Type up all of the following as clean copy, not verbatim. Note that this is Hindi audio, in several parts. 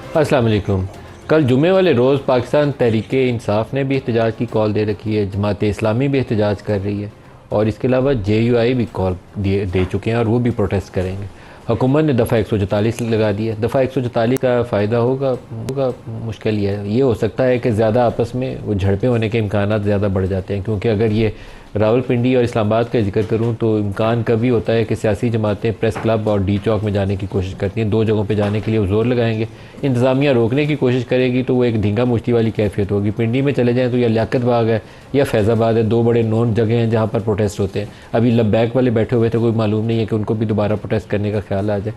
अस्सलाम वालेकुम। कल जुमे वाले रोज़ पाकिस्तान तहरीक-ए-इंसाफ ने भी एहतजाज की कॉल दे रखी है, जमात-ए-इस्लामी भी एहतजाज कर रही है और इसके अलावा JUI भी कॉल दे चुके हैं और वो भी प्रोटेस्ट करेंगे। हुकूमत ने दफ़ा 144 लगा दी है। दफ़ा 144 का फ़ायदा होगा मुश्किल ये हो सकता है कि ज़्यादा आपस में वो झड़पें होने के इम्कानात ज़्यादा बढ़ जाते हैं, क्योंकि अगर ये रावलपिंडी और इस्लामाबाद का जिक्र करूँ तो इम्कान कभी होता है कि सियासी जमातें प्रेस क्लब और डी चौक में जाने की कोशिश करती हैं। दो जगहों पे जाने के लिए वो ज़ोर लगाएंगे, इंतज़ामिया रोकने की कोशिश करेगी तो वो एक धींगा मुश्ती वाली कैफियत होगी। पिंडी में चले जाएँ तो या लियाकत बाग है या फैज़ाबाद है, दो बड़े नोन जगह हैं जहाँ पर प्रोटेस्ट होते हैं। अभी लब्बैक वाले बैठे हुए थे, कोई मालूम नहीं है कि उनको भी दोबारा प्रोटेस्ट करने का ख्याल आ जाए,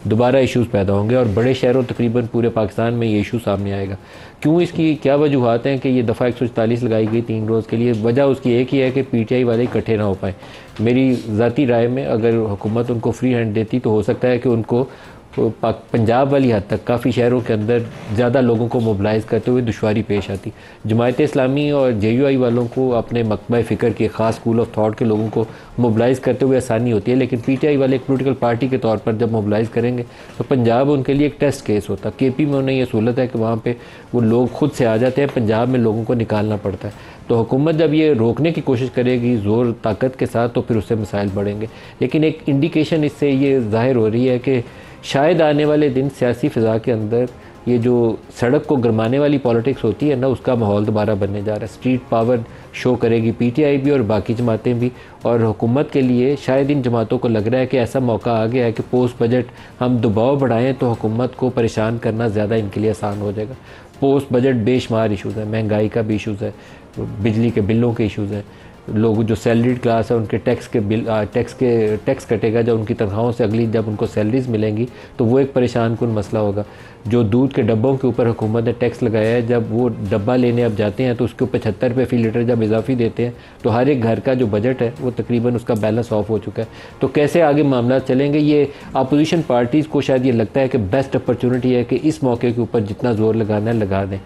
दोबारा इशूज़ पैदा होंगे और बड़े शहरों तकरीबन पूरे पाकिस्तान में ये इशू सामने आएगा। क्यों, इसकी क्या वजूहत हैं कि ये दफ़ा 144 लगाई गई 3 रोज़ के लिए? वजह उसकी एक ही है कि PTI वाले इकट्ठे ना हो पाएँ। मेरी ज़ाती राय में अगर हुकूमत उनको फ्री हैंड देती तो हो सकता है कि उनको पंजाब वाली हद तक काफ़ी शहरों के अंदर ज़्यादा लोगों को मोबिलाइज़ करते हुए दुश्वारी पेश आती। जमात-ए-इस्लामी और JUI वालों को अपने मकबा फ़िक्र के ख़ास स्कूल ऑफ थॉट के लोगों को मोबिलाइज़ करते हुए आसानी होती है, लेकिन PTI वाले एक पोलिटिकल पार्टी के तौर पर जब मोबिलाइज़ करेंगे तो पंजाब उनके लिए एक टेस्ट केस होता। KP में उन्हें यह सहूलत है कि वहाँ पर वो लोग खुद से आ जाते हैं, पंजाब में लोगों को निकालना पड़ता है। तो हुकूमत जब ये रोकने की कोशिश करेगी ज़ोर ताकत के साथ तो फिर उससे मसाइल बढ़ेंगे। लेकिन एक इंडिकेशन इससे ये ज़ाहिर हो रही है कि शायद आने वाले दिन सियासी फ़िज़ा के अंदर ये जो सड़क को गरमाने वाली पॉलिटिक्स होती है ना, उसका माहौल दोबारा बनने जा रहा है। स्ट्रीट पावर शो करेगी PTI भी और बाकी जमातें भी, और हुकूमत के लिए शायद इन जमातों को लग रहा है कि ऐसा मौका आ गया है कि पोस्ट बजट हम दबाव बढ़ाएं तो हुकूमत को परेशान करना ज़्यादा इनके लिए आसान हो जाएगा। पोस्ट बजट बेशुमार इशूज़ हैं, महंगाई का भी इशूज़ है, बिजली के बिलों के इशूज़ हैं, लोग जो सैलरीड क्लास है उनके टैक्स कटेगा जब उनकी तनख्वाहों से, अगली जब उनको सैलरीज मिलेंगी तो वो एक परेशान कुन मसला होगा। जो दूध के डब्बों के ऊपर हुकूमत ने टैक्स लगाया है, जब वो डब्बा लेने अब जाते हैं तो उसके ऊपर 76 रुपये फ़ी लीटर जब इजाफी देते हैं तो हर एक घर का जो बजट है वो तकरीबन उसका बैलेंस ऑफ हो चुका है। तो कैसे आगे मामला चलेंगे, ये अपोजिशन पार्टीज़ को शायद ये लगता है कि बेस्ट अपॉर्चुनिटी है कि इस मौके के ऊपर जितना ज़ोर लगाना है लगा दें।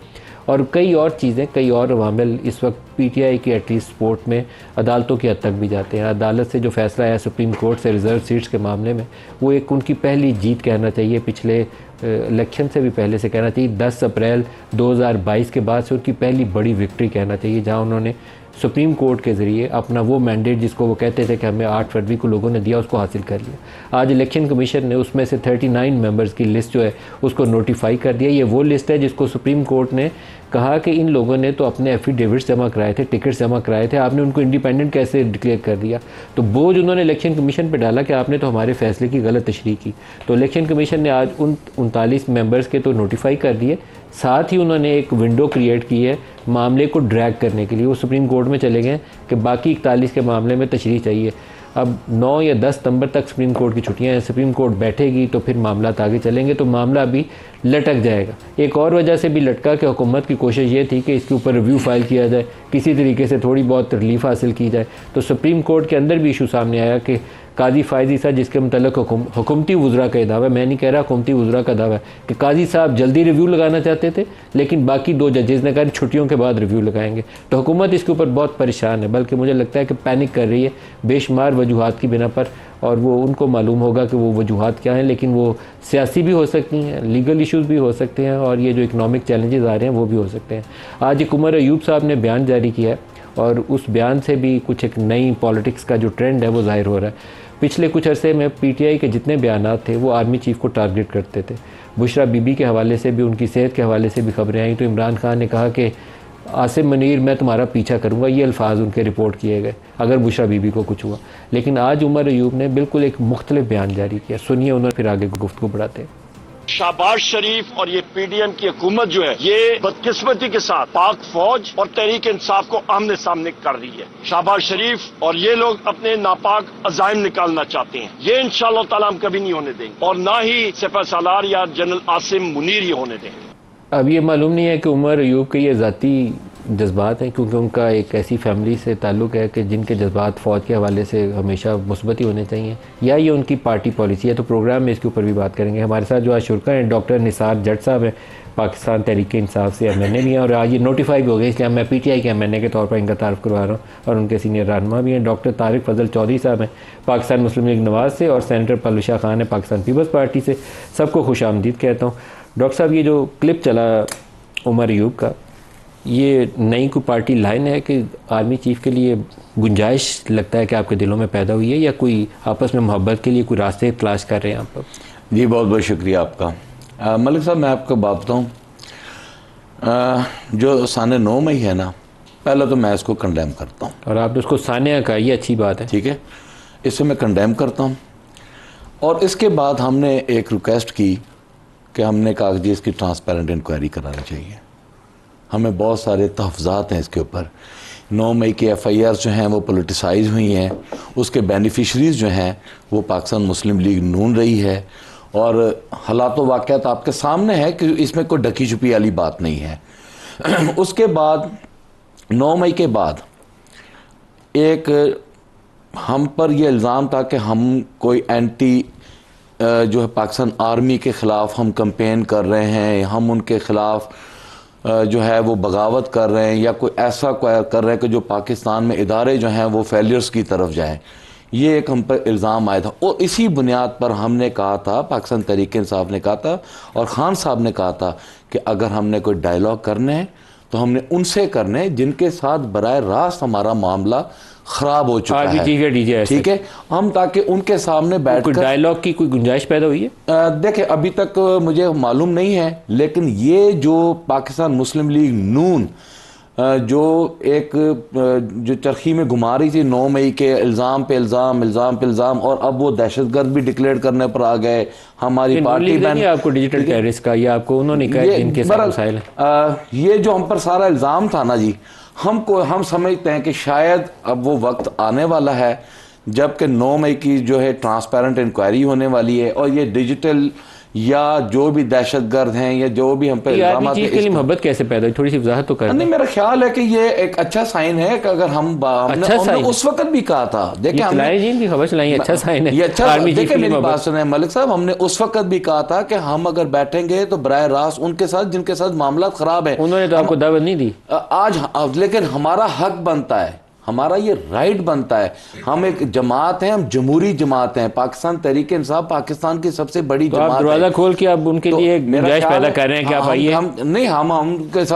और कई और चीज़ें, कई और अवामिल इस वक्त PTI की एटलीस्ट सपोर्ट में अदालतों की हद तक भी जाते हैं। अदालत से जो फैसला आया सुप्रीम कोर्ट से रिज़र्व सीट्स के मामले में, वो एक उनकी पहली जीत कहना चाहिए। पिछले इलेक्शन से भी पहले से कहना चाहिए, 10 अप्रैल 2022 के बाद से उनकी पहली बड़ी विक्ट्री कहना चाहिए, जहां उन्होंने सुप्रीम कोर्ट के ज़रिए अपना वो मैंडेट जिसको वो कहते थे कि हमें 8 फरवरी को लोगों ने दिया, उसको हासिल कर लिया। आज इलेक्शन कमीशन ने उसमें से 39 मेंबर्स की लिस्ट जो है उसको नोटिफाई कर दिया। ये वो लिस्ट है जिसको सुप्रीम कोर्ट ने कहा कि इन लोगों ने तो अपने एफिडेविट्स जमा कराए थे, टिकट्स जमा कराए थे, आपने उनको इंडिपेंडेंट कैसे डिक्लेयर कर दिया। तो बोझ उन्होंने इलेक्शन कमीशन पर डाला कि आपने तो हमारे फैसले की गलत तशरीह की। तो इलेक्शन कमीशन ने आज उन 39 मेंबर्स के तो नोटिफाई कर दिए, साथ ही उन्होंने एक विंडो क्रिएट की है मामले को ड्रैग करने के लिए। वो सुप्रीम कोर्ट में चले गए कि बाकी 41 के मामले में तशरीह चाहिए। अब 9 या 10 सितंबर तक सुप्रीम कोर्ट की छुट्टियां हैं, सुप्रीम कोर्ट बैठेगी तो फिर मामला आगे चलेंगे, तो मामला अभी लटक जाएगा। एक और वजह से भी लटका कि हुकूमत की कोशिश ये थी कि इसके ऊपर रिव्यू फाइल किया जाए, किसी तरीके से थोड़ी बहुत रिलीफ हासिल की जाए। तो सुप्रीम कोर्ट के अंदर भी इशू सामने आया कि काजी फायजी साहब, जिसके मतलब हुकूमती वज़रा का दावा है, मैं नहीं कह रहा, हुकूमती वज़रा का दावा है कि काजी साहब जल्दी रिव्यू लगाना चाहते थे, लेकिन बाकी 2 जजेज़ ने कहा छुट्टियों के बाद रिव्यू लगाएंगे। तो हुकूमत इसके ऊपर बहुत परेशान है, बल्कि मुझे लगता है कि पैनिक कर रही है बेशुमार वजूहात की बिना पर, और वो उनको मालूम होगा कि वो वजूहात क्या हैं, लेकिन वो सियासी भी हो सकती हैं, लीगल इशूज़ भी हो सकते हैं, और ये जो इकनॉमिक चैलेंजेस आ रहे हैं वो भी हो सकते हैं। आज एक उमर अयूब साहब ने बयान जारी किया है और उस बयान से भी कुछ एक नई पॉलिटिक्स का जो ट्रेंड है वो ज़ाहिर हो रहा है। पिछले कुछ अरसे में PTI के जितने बयानात थे वो आर्मी चीफ को टारगेट करते थे। बुशरा बीबी के हवाले से भी, उनकी सेहत के हवाले से भी खबरें आई तो इमरान खान ने कहा कि आसिम मुनीर मैं तुम्हारा पीछा करूंगा, ये अल्फाज उनके रिपोर्ट किए गए अगर बुशरा बीबी को कुछ हुआ। लेकिन आज उमर अयूब ने बिल्कुल एक मुख्तलिफ बयान जारी किया, सुनिए, उन्होंने फिर आगे गुफ्तगू बढ़ाते हैं। शहबाज शरीफ और ये PDM की हुकूमत जो है ये बदकिस्मती के साथ पाक फौज और तहरीक इंसाफ को आमने सामने कर रही है। शहबाज शरीफ और ये लोग अपने नापाक अजाइम निकालना चाहते हैं, ये इंशाअल्लाह ताला हम कभी नहीं होने देंगे, और ना ही सिपह सालार या जनरल आसिम मुनीर ये होने देंगे। अब ये मालूम नहीं है कि उमर अयूब के ये ज़ाती जज्बात हैं, क्योंकि उनका एक ऐसी फैमिली से ताल्लुक़ है कि जिनके जज्बात फ़ौज के हवाले से हमेशा मुस्बत ही होने चाहिए, या ये उनकी पार्टी पॉलिसी है। तो प्रोग्राम में इसके ऊपर भी बात करेंगे। हमारे साथ जो आज शुरा हैं डॉक्टर निसार जट साहब हैं, पाकिस्तान तहरीक इंसाफ से MNA भी हैं, और आज ये नोटिफाई भी हो गए, इसलिए मैं PTI के MNA के तौर पर इनका तारुफ करवा रहा हूँ, और उनके सीनियर रहनुमा भी हैं। डॉक्टर तारिक फजल चौधरी साहब हैं पाकिस्तान मुस्लिम लीग नवाज़ से, और सेनेटर पलूशा खान है पाकिस्तान पीपल्स पार्टी से। सबको खुश आमदीद कहता हूँ। डॉक्टर साहब, ये जो क्लिप चला उमर अयूब का, ये नई कोई पार्टी लाइन है कि आर्मी चीफ के लिए गुंजाइश लगता है कि आपके दिलों में पैदा हुई है, या कोई आपस में मोहब्बत के लिए कोई रास्ते तलाश कर रहे हैं आप? जी बहुत बहुत शुक्रिया आपका। मलिक साहब, मैं आपको बात बताऊँ, जो साने 9 मई है ना, पहले तो मैं इसको कंडेम करता हूँ। और आपने उसको सानिया का, ये अच्छी बात है, ठीक है, इसे मैं कंडेम करता हूँ। और इसके बाद हमने एक रिक्वेस्ट की कि हमने कहा जी इसकी ट्रांसपेरेंट इंक्वायरी करानी चाहिए। हमें बहुत सारे तहफ़्ज़ात हैं इसके ऊपर। 9 मई की FIR जो हैं वो पोलिटिसाइज हुई हैं, उसके बेनिफिशरीज़ जो हैं वो पाकिस्तान मुस्लिम लीग नून रही है, और हालात व वाक़यात आपके सामने है कि इसमें कोई ढकी छुपी वाली बात नहीं है। उसके बाद 9 मई के बाद एक हम पर यह इल्ज़ाम था कि हम कोई एंटी जो है पाकिस्तान आर्मी के ख़िलाफ़ हम कैंपेन कर रहे हैं, हम उनके ख़िलाफ़ जो है वो बगावत कर रहे हैं, या कोई ऐसा कर रहे हैं कि जो पाकिस्तान में इदारे जो हैं वो फेलियर्स की तरफ जाएं। ये एक हम पर इल्ज़ाम आया था, और इसी बुनियाद पर हमने कहा था, पाकिस्तान तहरीक इंसाफ ने कहा था और खान साहब ने कहा था कि अगर हमने कोई डायलॉग करने हैं तो हमने उनसे करने जिनके साथ बराह रास्त हमारा मामला ख़राब हो चुका है, ठीक है, हम ताकि उनके सामने बैठ कर डायलॉग की कोई गुंजाइश पैदा हुई है? देखिए अभी तक मुझे मालूम नहीं है, लेकिन ये जो पाकिस्तान मुस्लिम लीग नून जो एक जो चरखी में घुमा रही थी 9 मई के इल्ज़ाम पे इल्ज़ाम, और अब वो दहशतगर्द भी डिक्लेयर करने पर आ गए। हमारी पार्टी बैन आपको डिजिटल टेररिस्ट का, या आपको उन्होंने कहा इनके साथ मसाइल है? ये जो हम पर सारा इल्ज़ाम था ना जी, हम समझते हैं कि शायद अब वो वक्त आने वाला है जबकि 9 मई की जो है ट्रांसपेरेंट इंक्वायरी होने वाली है, और ये डिजिटल या जो भी दहशतगर्द हैं या जो भी हम पे इल्जाम के लिए मोहब्बत कैसे पैदा हुई, थोड़ी सी वजाहत तो कर। नहीं, मेरा ख्याल है कि ये एक अच्छा साइन है कि अगर हमने उस वक्त भी कहा था, देखिए हमने खबर चलाई, अच्छा साइन है, ये अच्छा। देखिए मेरी बात सुने मलिक साहब, हमने उस वक्त भी कहा था कि हम अगर बैठेंगे तो बराह रास्त उनके साथ जिनके साथ मामला खराब है। उन्होंने तो आपको दावत नहीं दी आज, लेकिन हमारा हक बनता है, हमारा ये राइट बनता है। हम एक जमात हैं, हम जमहूरी जमात हैं, पाकिस्तान तहरीक इंसाफ पाकिस्तान की सबसे बड़ी तो जमात आप दरवाजा खोल के आप उनके तो लिए गुंजाइश पैदा कर रहे हैं कि आप आइए।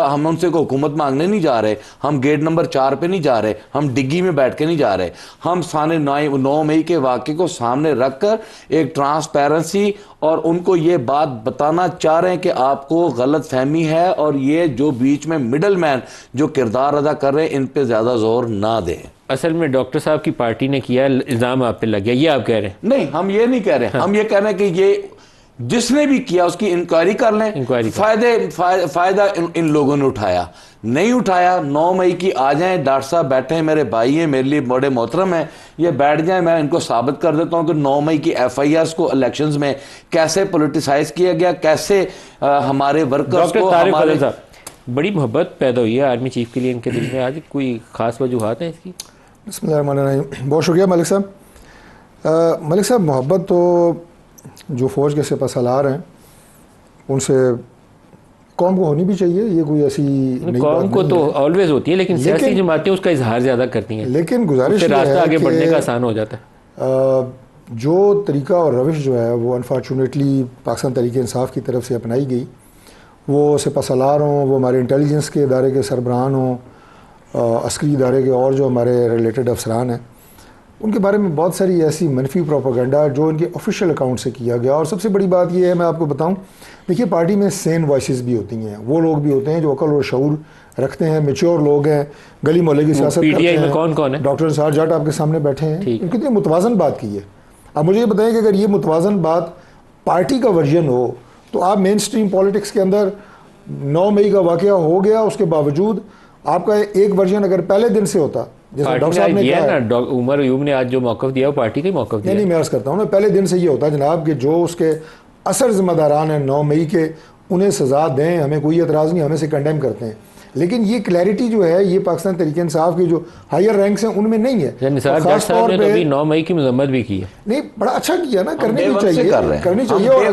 हम उनसे को हुकूमत मांगने नहीं जा रहे, हम गेट नंबर 4 पे नहीं जा रहे, हम डिग्गी में बैठ के नहीं जा रहे। हम साने 9 मई के वाक़े को सामने रखकर एक ट्रांसपेरेंसी और उनको ये बात बताना चाह रहे हैं कि आपको गलत फहमी है, और ये जो बीच में मिडल मैन जो किरदार अदा कर रहे हैं इन पे ज़्यादा जोर ना दें। असल में डॉक्टर साहब की पार्टी ने किया, इल्ज़ाम आप पे लग गया, ये आप कह रहे हैं? नहीं, हम ये नहीं कह रहे हैं, हम ये कह रहे हैं कि ये जिसने भी किया उसकी इंक्वायरी कर लें। फायदा इन लोगों ने उठाया, नहीं उठाया। 9 मई की आ जाएं, डॉक्टर साहब बैठे हैं, मेरे भाई हैं, मेरे लिए बड़े मोहतरम हैं, ये बैठ जाएं, मैं इनको साबित कर देता हूं कि 9 मई की FIRs को इलेक्शंस में कैसे पोलिटिसाइज किया गया, कैसे हमारे वर्कर्स को हमारे बड़ी मोहब्बत पैदा हुई है आर्मी चीफ के लिए इनके दिल में। आज कोई खास वजूहात हैं इसकी? बिस्मिल्लाहिर्रहमानिर्रहीम, बहुत शुक्रिया मलिक साहब। मलिक साहब, मोहब्बत तो जो फ़ौज के सिपहसालार हैं उनसे कौम को होनी भी चाहिए, ये कोई ऐसी कौम को तो ऑलवेज होती है, लेकिन सियासी जमातें उसका इजहार ज़्यादा करती हैं। लेकिन गुजारिश रास्ता आगे बढ़ने का आसान हो जाता है। जो तरीका और रविश जो है वो अनफॉर्चुनेटली पाकिस्तान तहरीक इंसाफ की तरफ से अपनाई गई, वो सिपहसालार हों, वो हमारे इंटेलिजेंस के इदारे के सरबराहान हों, अस्करी इदारे के और जो हमारे रिलेटेड अफसरान हैं, उनके बारे में बहुत सारी ऐसी मनफी प्रोपेगेंडा जो इनके ऑफिशियल अकाउंट से किया गया। और सबसे बड़ी बात यह है, मैं आपको बताऊं, देखिए पार्टी में सेन वॉइसेस भी होती हैं, वो लोग भी होते हैं जो अकल और शऊर रखते हैं, मेच्योर लोग हैं, गली मोहल्ले की सियासत करते हैं। कौन है? डॉक्टर निसार जाट आपके सामने बैठे हैं, उनकी मुतवाज़न बात की है। अब मुझे ये बताएं कि अगर ये मुतवाज़न बात पार्टी का वर्जन हो तो आप मेन स्ट्रीम पॉलिटिक्स के अंदर 9 मई का वाक़या हो गया, उसके बावजूद आपका एक वर्जन अगर पहले दिन से होता, जैसे डॉक्टर साहब ने कहा ना, उमर अयूब ने आज जो मौक़िफ़ दिया वो पार्टी का मौक़िफ़ दिया। नहीं, मैं अर्ज़ करता हूँ ना, पहले दिन से ये होता जनाब कि जो उसके असर ज़िम्मेदारान हैं 9 मई के, उन्हें सज़ा दें, हमें कोई एतराज़ नहीं, हमें से कंडेम करते हैं। लेकिन ये क्लैरिटी जो है ये पाकिस्तान तहरीक इंसाफ के जो हायर रैंक्स हैं उनमें नहीं है। खासतौर पे 9 मई की मजम्मत भी की है। नहीं, बड़ा अच्छा किया ना, करनी भी चाहिए, करनी चाहिए। और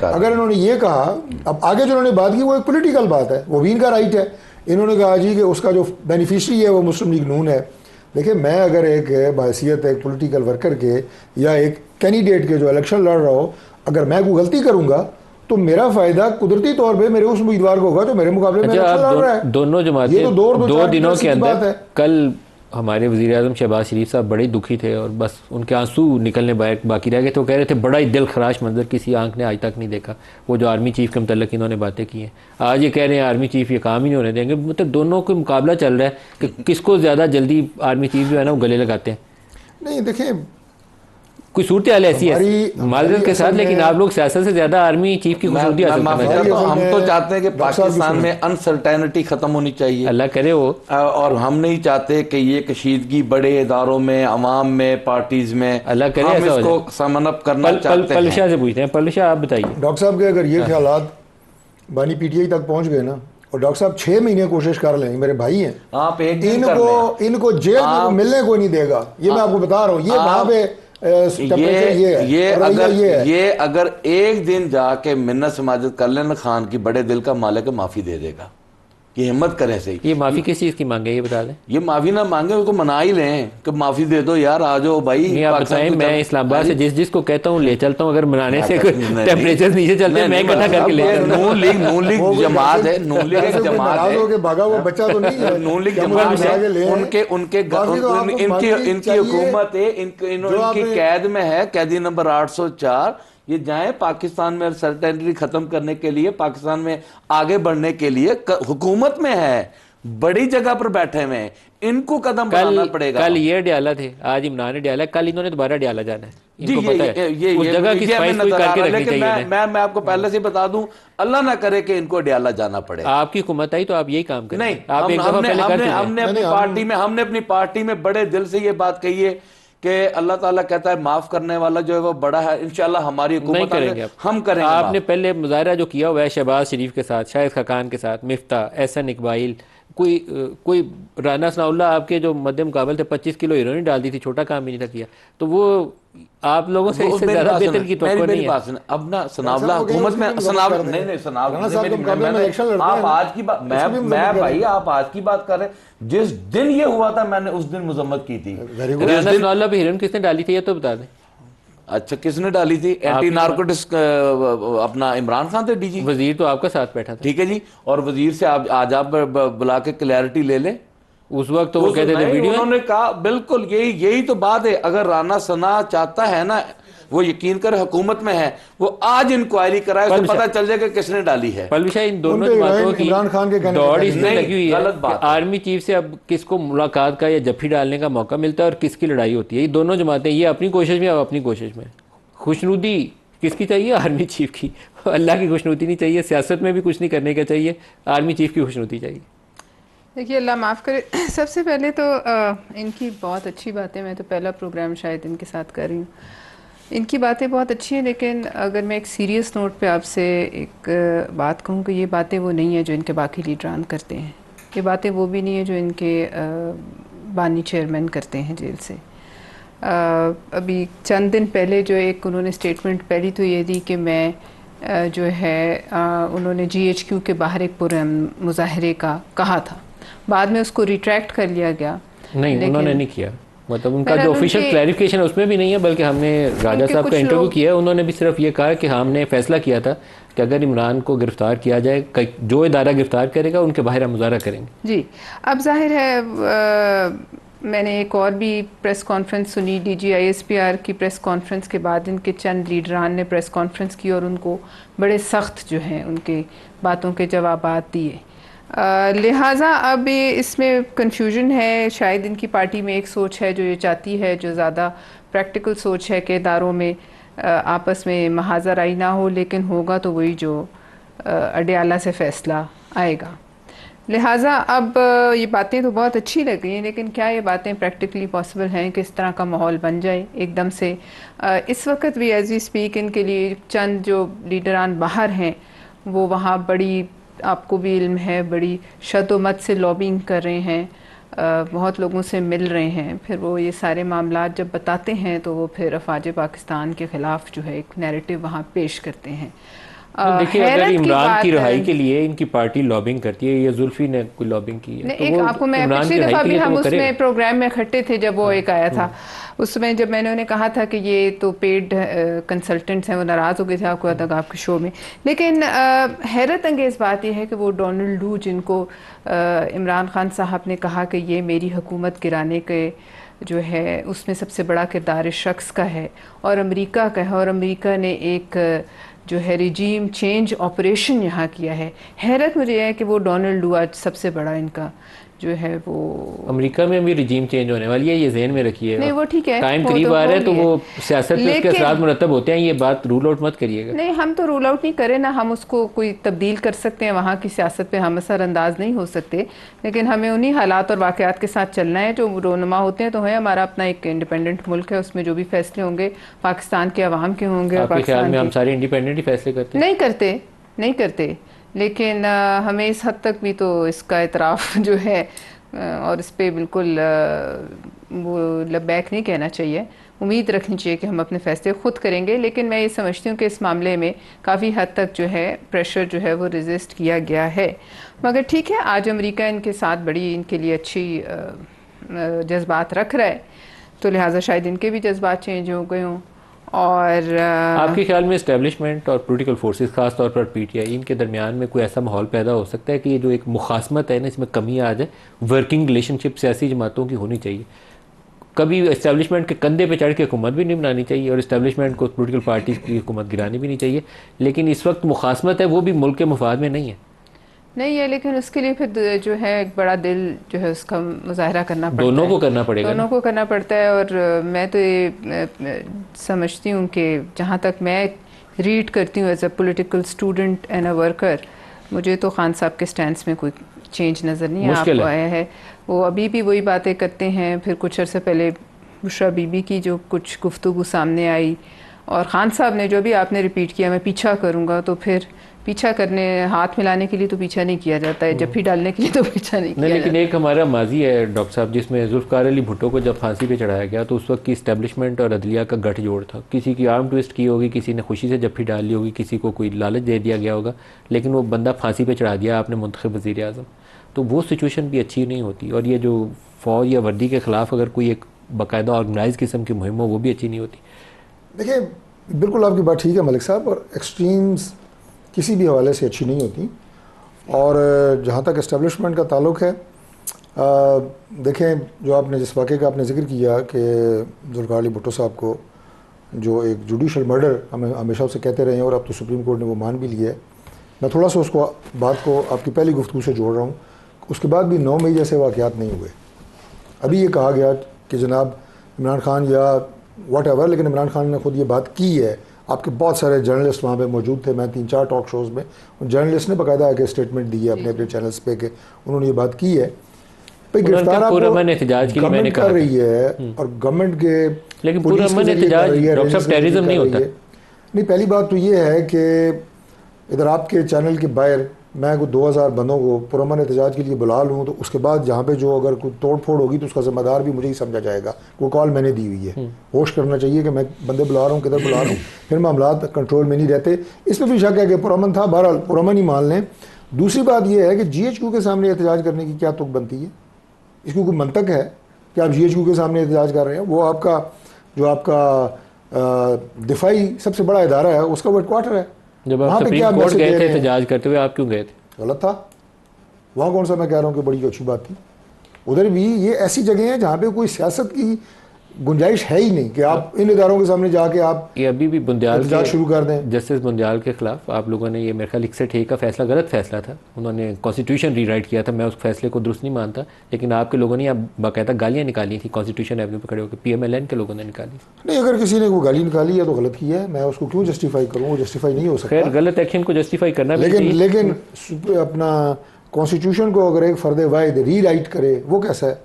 अगर इन्होंने ये कहा, अब आगे जो इन्होंने बात की वो एक पोलिटिकल बात है, वो भी इनका राइट है। इन्होंने कहा जी कि उसका जो बेनिफिशरी है वो मुस्लिम लीग नून है। देखिए, मैं अगर एक बहैसियत एक पॉलिटिकल वर्कर के या एक कैंडिडेट के जो इलेक्शन लड़ रहा हो, अगर मैं कोई गलती करूंगा तो मेरा फायदा कुदरती तौर पे मेरे उस उम्मीदवार को होगा जो मेरे मुकाबले में अच्छा, अच्छा लड़ रहा आप है। दोनों जमातें ये तो दो चार दिनों के की बात अंदर, है। कल हमारे वज़ीर आज़म शहबाज शरीफ साहब बड़े दुखी थे और बस उनके आंसू निकलने बाकी रह गए थे। वो कह रहे थे बड़ा ही दिल खराश मंजर किसी आंख ने आज तक नहीं देखा, वो जो आर्मी चीफ के मतलब इन्होंने बातें की हैं। आज ये कह रहे हैं आर्मी चीफ ये काम ही नहीं होने देंगे। मतलब दोनों को मुकाबला चल रहा है कि किसको ज़्यादा जल्दी आर्मी चीफ जो है ना वो गले लगाते हैं। नहीं देखिए, कोई सूरत हाल ऐसी है माजरत के साथ, लेकिन आप लोग सियासत से ज़्यादा आर्मी चीफ की खूबसूरती हासिल करना चाहते हैं। हम तो चाहते हैं कि पाकिस्तान में अनसर्टेनिटी खत्म होनी चाहिए, अल्लाह करे वो। और हम नहीं चाहते कि ये कशीदगी बड़े इदारों में, अवाम में, पार्टीज में, अल्लाह करे हम ऐसा हो इसको जाए। समनअप करना चाहते हैं। पलशा से पूछते हैं, पलशा आप बताइए। डॉक्टर साहब के अगर ये ख्यालात बानी पीटीआई तक पहुंच गए ना, और डॉक्टर साहब 6 महीने कोशिश कर लें, मेरे भाई हैं, आप एक दिन कर लें। इनको जेल में मिलने को नहीं देगा, ये मैं आपको बता रहा हूँ। ये वहां पे ये अगर एक दिन जाके मिन्नत समाजत कर लेना, खान की बड़े दिल का मालिक माफी दे देगा। ये हिम्मत करें सही। ये माफी किस चीज की मांगे ये बता दें। ये माफी ना मांगे, उसको मना ही लें कि माफी दे दो यार, आ जाओ भाई। नहीं आप बताएं, मैं इस्लामाबाद से जिसको कहता हूँ ले चलता हूँ, अगर मनाने से टेम्परेचर नीचे चलते हैं मैं इकट्ठा करके ले चलता हूँ। नून लीग जमात है, नून लीग एक जमात है, भागा वो बच्चा तो नहीं है। नून लीग जमात है, इनकी हुकूमत है, इनकी कैद में है, कैदी नंबर 804। ये जाएं पाकिस्तान में अनसर्टेनिटी खत्म करने के लिए, पाकिस्तान में आगे बढ़ने के लिए हुकूमत में है, बड़ी जगह पर बैठे हुए हैं, इनको कदम बढ़ाना पड़ेगा। कल ये डाला थे, आज इमरान ने डाला, कल इन्होंने दोबारा डाला जाना है। जी इनको पता है उस जगह की सफाई कोई करके रखनी चाहिए। मैं आपको पहले से बता दूं, अल्लाह ना करे कि इनको डाला जाना पड़े। आपकी हुकूमत आई तो आप यही काम करें। नहीं, आप एक दफा पहले कर चुके हैं। हमने अपनी पार्टी में बड़े दिल से ये बात कही है कि अल्लाह ताला कहता है माफ करने वाला जो है वो बड़ा है। इंशाल्लाह हमारी हुकूमत करेंगे, हम करेंगे। आपने पहले मुजाहरा जो किया हुआ है शहबाज शरीफ के साथ, शाहिद खाकान के साथ, मिफ्ता, एहसन इकबाइल, कोई राना सनाउल्लाह आपके जो मध्य मुकाबल थे 25 किलो हीरोइन डाल दी थी, छोटा काम ही नहीं था किया। तो वो आप लोगों से इससे ज्यादा बेहतर की तवक्को नहीं है। अब ना सनावला हुकूमत में आप आज की बात, मैं भाई आप आज की बात कर रहे हैं, जिस दिन ये हुआ था मैंने उस दिन मुजम्मत की थी। राना सनाउल्लाह पे हीरोइन किसने डाली थी ये तो बता दें। अच्छा, किसने डाली थी? एंटी नार्कोटिक्स अपना इमरान खान थे डीजी। वजीर तो आपका साथ बैठा था। ठीक है जी, और वजीर से आज आप बुला के क्लैरिटी ले लें। उस वक्त तो वो कहते थे वीडियो, उन्होंने कहा बिल्कुल यही तो बात है। अगर राना सना चाहता है ना, वो यकीन कर हुकूमत में है, वो आज इंक्वायरी कराए, उसको पता चल जाएगा किसने डाली है। पलविशा इन दोनों बातों की इमरान खान के दौड़ इसमें लगी हुई है कि आर्मी चीफ से अब किसको मुलाकात का या जफ्फी डालने का मौका मिलता है और किसकी लड़ाई होती है। ये दोनों जमातें, ये अपनी कोशिश में, अब अपनी कोशिश में। खुशनुदी किसकी चाहिए? आर्मी चीफ की। अल्लाह की खुशनुदी नहीं चाहिए, सियासत में भी कुछ नहीं करने का चाहिए, आर्मी चीफ की खुशनुदी चाहिए। देखिए अल्लाह माफ़ करे, सबसे पहले तो इनकी बहुत अच्छी बातें, मैं तो पहला प्रोग्राम शायद इनके साथ कर रही हूँ, इनकी बातें बहुत अच्छी हैं। लेकिन अगर मैं एक सीरियस नोट पे आपसे एक बात कहूँ कि ये बातें वो नहीं है जो इनके बाकी लीडरान करते हैं, ये बातें वो भी नहीं है जो इनके बानी चेयरमैन करते हैं जेल से। अभी चंद दिन पहले जो एक उन्होंने स्टेटमेंट पहली तो ये दी कि मैं जो है उन्होंने GHQ के बाहर एक मुजाहरे का कहा था, बाद में उसको रिट्रैक्ट कर लिया गया। नहीं, उन्होंने नहीं किया, मतलब उनका जो ऑफिशियल क्लैरिफिकेशन उसमें भी नहीं है, बल्कि हमने राजा साहब का इंटरव्यू किया, उन्होंने भी सिर्फ ये कहा कि हमने फैसला किया था कि अगर इमरान को गिरफ्तार किया जाए, जो इदारा गिरफ्तार करेगा उनके बाहर हम मुजाहरा करेंगे। जी, अब जाहिर है मैंने एक और भी प्रेस कॉन्फ्रेंस सुनी, DG ISPR की प्रेस कॉन्फ्रेंस के बाद इनके चंद लीडरान ने प्रेस कॉन्फ्रेंस की और उनको बड़े सख्त जो हैं उनके बातों के जवाबात दिए। लिहाजा अब ये इसमें कन्फ्यूजन है। शायद इनकी पार्टी में एक सोच है जो ये चाहती है, जो ज़्यादा प्रैक्टिकल सोच है कि इदारों में आपस में महाजराई ना हो, लेकिन होगा तो वही जो अडयाला से फ़ैसला आएगा। लिहाजा अब ये बातें तो बहुत अच्छी लग रही हैं, लेकिन क्या ये बातें प्रैक्टिकली पॉसिबल हैं कि इस तरह का माहौल बन जाए एकदम से? इस वक्त भी एज वी स्पीक इनके लिए चंद जो लीडरान बाहर हैं वो वहाँ बड़ी, आपको भी इल्म है, बड़ी शदोमत से लॉबिंग कर रहे हैं, बहुत लोगों से मिल रहे हैं। फिर वो ये सारे मामलात जब बताते हैं तो वो फिर अफवाज पाकिस्तान के ख़िलाफ़ जो है एक नैरेटिव वहाँ पेश करते हैं। देखिए, अगर हैरत की इमरान बात की है। रिहाई के लिए इनकी पार्टी लॉबिंग करती है, ये जुल्फी ने कोई लॉबिंग की है, नहीं, तो एक वो आपको मैं इमरान पिछली की रिहाई दफ़ा के भी लिए तो हम वो उसमें करेगा। प्रोग्राम में इकट्ठे थे जब वो एक आया था, उसमें जब मैंने उन्हें कहा था कि ये तो पेड कंसल्टेंट्स हैं, वो नाराज़ हो गए थे आपको याद होगा आपके शो में। लेकिन हैरत अंगेज़ बात यह है कि वो डोनाल्ड लू जिनको इमरान खान साहब ने कहा कि ये मेरी हुकूमत गिराने के जो है उसमें सबसे बड़ा किरदार इस शख्स का है और अमेरिका का है, और अमेरिका ने एक जो है रिजीम चेंज ऑपरेशन यहाँ किया है। हैरत मुझे है कि वो डोनाल्ड लू आज सबसे बड़ा इनका जो है वो अमेरिका में भी रिजीम चेंज होने वाली है, ये जहन में रखिए। नहीं, वो ठीक है, टाइम वो करीब तो आ रहा है, तो होगी वो सियासत में उसके असरात मुरतब होते हैं, ये बात रूल आउट मत करिएगा। नहीं, हम तो रूल आउट नहीं करें ना, हम उसको कोई तब्दील कर सकते हैं, वहाँ की सियासत पे हम असरअंदाज नहीं हो सकते, लेकिन हमें उन्हीं हालात और वाक़यात के साथ चलना है जो रोनुमा होते हैं। तो है, हमारा अपना एक इंडिपेंडेंट मुल्क है, उसमें जो भी फैसले होंगे पाकिस्तान के अवाम के होंगे। और आपके ख्याल में हम के सारे इंडिपेंडेंट ही फैसले करते हैं? नहीं करते, लेकिन हमें इस हद तक भी तो इसका इतराफ़ जो है और इस पर बिल्कुल वो लबैक नहीं कहना चाहिए। उम्मीद रखनी चाहिए कि हम अपने फैसले ख़ुद करेंगे, लेकिन मैं ये समझती हूँ कि इस मामले में काफ़ी हद तक जो है प्रेशर जो है वो रेजिस्ट किया गया है। मगर ठीक है, आज अमेरिका इनके साथ बड़ी इनके लिए अच्छी जज्बात रख रहा है, तो लिहाजा शायद इनके भी जज्बात चेंज हो गए हों। और आपके ख्याल में इस्टेब्लिशमेंट और पॉलिटिकल फोर्सेस, खास तौर पर पीटीआई, इनके दरमियान में कोई ऐसा माहौल पैदा हो सकता है कि ये जो एक मुखासमत है ना, इसमें कमी आ जाए? वर्किंग रिलेशनशिप सियासी जमातों की होनी चाहिए। कभी इस्टेब्लिशमेंट के कंधे पे चढ़ के हुकूमत भी नहीं बनानी चाहिए और इस्टेब्लिशमेंट को पॉलिटिकल पार्टीज की हुकूमत गिरानी भी नहीं चाहिए, लेकिन इस वक्त मुखासमत है, वो भी मुल्क के मफाद में नहीं है। नहीं है, लेकिन उसके लिए फिर जो है एक बड़ा दिल जो है उसका मुजाहरा करना पड़ता है, दोनों को करना पड़ेगा, दोनों को करना पड़ता है। और मैं तो ये समझती हूँ कि जहाँ तक मैं रीड करती हूँ as a political student and a worker, मुझे तो खान साहब के स्टैंड में कोई चेंज नज़र नहीं आपको आया है। वो अभी भी वही बातें करते हैं। फिर कुछ अर्से पहले बुशरा बीबी की जो कुछ गुफ्तगू सामने आई, और ख़ान साहब ने जो भी आपने रिपीट किया, मैं पीछा करूँगा, तो फिर पीछा करने, हाथ मिलाने के लिए तो पीछा नहीं किया जाता है, जफ्फी डालने के लिए तो पीछा नहीं किया लेकिन जाता। एक हमारा माजी है डॉक्टर साहब, जिसमें जुल्फ़िकार अली भुट्टो को जब फांसी पे चढ़ाया गया तो उस वक्त की इस्टेब्लिशमेंट और अदलिया का गठजोड़ था। किसी की आर्म ट्विस्ट की होगी, किसी ने खुशी से जफ्फी डाल ली होगी, किसी को कोई लालच दे दिया गया होगा, लेकिन वो बंदा फांसी पे चढ़ा दिया आपने मुंतखब वज़ीर आज़म। तो वो सिचुएशन भी अच्छी नहीं होती, और ये जो फ़ौज या वर्दी के ख़िलाफ़ अगर कोई एक बाकायदा ऑर्गेनाइज किस्म की मुहिम हो, वो भी अच्छी नहीं होती। देखिए, बिल्कुल आपकी बात ठीक है मलिक साहब, और एक्सट्रीम्स किसी भी हवाले से अच्छी नहीं होती। और जहाँ तक इस्टेब्लिशमेंट का ताल्लुक़ है, देखें, जो आपने जिस वाक़े का आपने जिक्र किया कि जुल्फ़िकार अली भुट्टो साहब को जो एक जुडिशल मर्डर हम हमेशा उसे कहते रहे हैं, और अब तो सुप्रीम कोर्ट ने वो मान भी लिया है। मैं थोड़ा सा उसको बात को आपकी पहली गुफ्तगू से जोड़ रहा हूँ। उसके बाद भी 9 मई जैसे वाक़यात नहीं हुए। अभी ये कहा गया कि जनाब इमरान खान या वट एवर, लेकिन इमरान खान ने खुद ये बात की है। आपके बहुत सारे जर्नलिस्ट वहाँ पे मौजूद थे, मैं 3-4 टॉक शोज़ में उन जर्नलिस्ट ने बाकायदा आके स्टेटमेंट दी है अपने चैनल्स पे कि उन्होंने ये बात की है। भाई गिरफ्तार आपको गवर्नमेंट कर रही है, और गवर्नमेंट के लेकिन पूरा अमन एहतजाज डॉक्टर साहब टेररिज्म नहीं होता। नहीं, पहली बात तो ये है कि इधर आपके चैनल के बाहर मैं को 2000 बंदों को पुरअमन एहतजाज के लिए बुला लूँ, तो उसके बाद जहाँ पे जो अगर कोई तोड़ फोड़ होगी तो उसका जिम्मेदार भी मुझे ही समझा जाएगा। वो कॉल मैंने दी हुई है। होश करना चाहिए कि मैं बंदे बुला रहा हूँ, किधर बुला रहा हूँ, फिर मामला कंट्रोल में नहीं रहते। इसमें भी शक है कि पुरअमन था, बहरहाल पुरअमन ही मान लें। दूसरी बात यह है कि GHQ के सामने एहतजाज करने की क्या तुक बनती है? इसकी कोई मंतक है कि आप GHQ के सामने एहतजाज कर रहे हैं? वो आपका जो आपका दिफाई सबसे बड़ा इदारा है, उसका वो हेडक्वार्टर है। जब आप सुप्रीम कोर्ट गए थे एहतजाज करते हुए, आप क्यों गए थे? गलत था। वहाँ कौन सा मैं कह रहा हूँ कि बड़ी अच्छी बात थी। उधर भी ये ऐसी जगह है जहाँ पे कोई सियासत की गुंजाइश है ही नहीं कि आप इन इदारों के सामने जाके आप ये अभी भी बुंदियाल शुरू कर दें। जस्टिस बुंदियाल के खिलाफ आप लोगों ने, ये मेरे ख्याल 61 का फैसला गलत फैसला था, उन्होंने कॉन्स्टिट्यूशन रीराइट किया था। मैं उस फैसले को दुरुस्त नहीं मानता, लेकिन आपके लोगों ने यहाँ बाकायदा गालियाँ निकाली थी कॉन्स्टिट्यूशन एवेन्यू पर खड़े होकर, PMLN के लोगों ने निकाली। नहीं, अगर किसी ने वो गाली निकाली है तो गलत किया है, मैं उसको क्यों जस्टिफाई करूँ? वो जस्टिफाई नहीं हो सकता। खैर, गलत एक्शन को जस्टिफाई करना भी लेकिन अपना कॉन्स्टिट्यूशन को अगर एक फर्द वाहिद रीराइट करे, वो कैसा है?